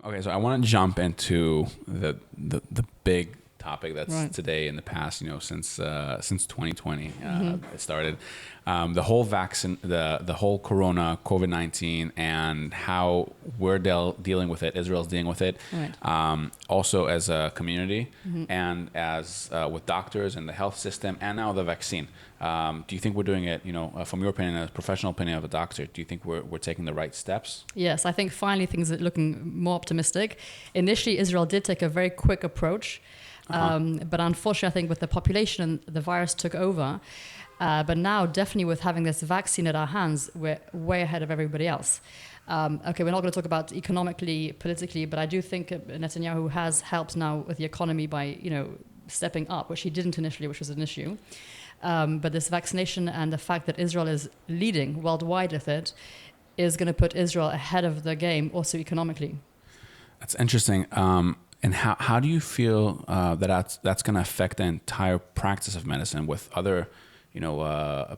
Okay, so I want to jump into the big topic that's today in the past, since 2020 it started. The whole vaccine, the whole Corona, COVID-19, and how we're dealing with it. Israel's dealing with it. Right. Also as a community and as with doctors and the health system, and now the vaccine. Do you think we're doing it, from your opinion, a professional opinion of a doctor, do you think we're taking the right steps? Yes, I think finally things are looking more optimistic. Initially, Israel did take a very quick approach, but unfortunately, I think with the population, the virus took over. But now, definitely with having this vaccine at our hands, we're way ahead of everybody else. Okay, we're not going to talk about economically, politically, but I do think Netanyahu has helped now with the economy by, stepping up, which he didn't initially, which was an issue. But this vaccination and the fact that Israel is leading worldwide with it is going to put Israel ahead of the game, also economically. That's interesting. And how do you feel that's going to affect the entire practice of medicine with other,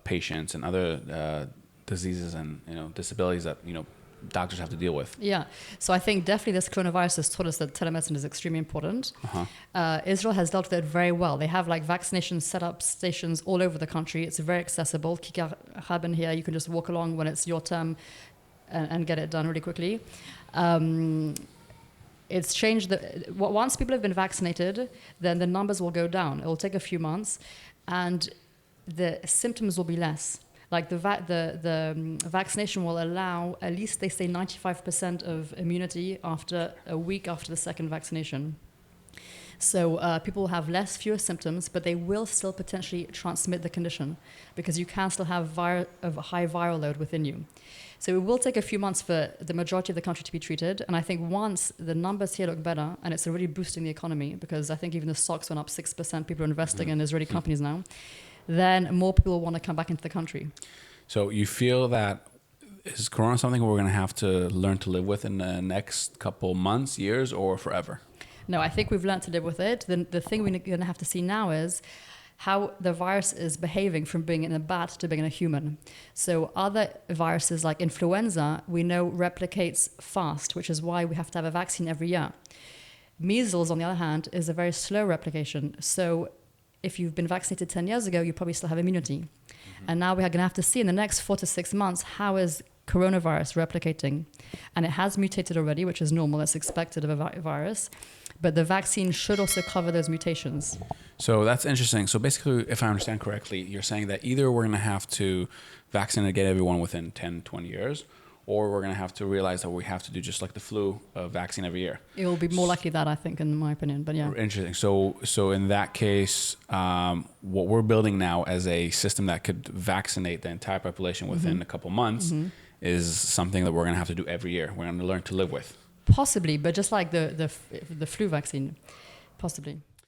patients and other diseases and disabilities that doctors have to deal with? Yeah, so I think definitely this coronavirus has taught us that telemedicine is extremely important. Israel has dealt with it very well. They have vaccination setup stations all over the country. It's very accessible. Kikar Haden here, you can just walk along when it's your term and get it done really quickly. It's changed. Once people have been vaccinated, then the numbers will go down. It will take a few months, and the symptoms will be less. The vaccination will allow, at least they say 95% of immunity after a week after the second vaccination. So people will have fewer symptoms, but they will still potentially transmit the condition because you can still have a high viral load within you. So it will take a few months for the majority of the country to be treated. And I think once the numbers here look better, and it's already boosting the economy, because I think even the stocks went up 6%, people are investing in Israeli companies now, then more people will want to come back into the country. So you feel that is Corona something we're going to have to learn to live with in the next couple months, years, or forever? No, I think we've learned to live with it. The thing we're going to have to see now is how the virus is behaving from being in a bat to being in a human. So other viruses like influenza, we know replicates fast, which is why we have to have a vaccine every year. Measles, on the other hand, is a very slow replication. So if you've been vaccinated 10 years ago, you probably still have immunity. And now we're going to have to see in the next 4 to 6 months, how is coronavirus replicating? And it has mutated already, which is normal, it's expected of a virus. But the vaccine should also cover those mutations. So that's interesting. So basically, if I understand correctly, you're saying that either we're going to have to vaccinate and get everyone within 10, 20 years, or we're going to have to realize that we have to do just like the flu vaccine every year. It will be more likely that, I think, in my opinion, but yeah. Interesting. So in that case, what we're building now as a system that could vaccinate the entire population within a couple months is something that we're going to have to do every year. We're going to learn to live with. Possibly, but just like the flu vaccine, possibly.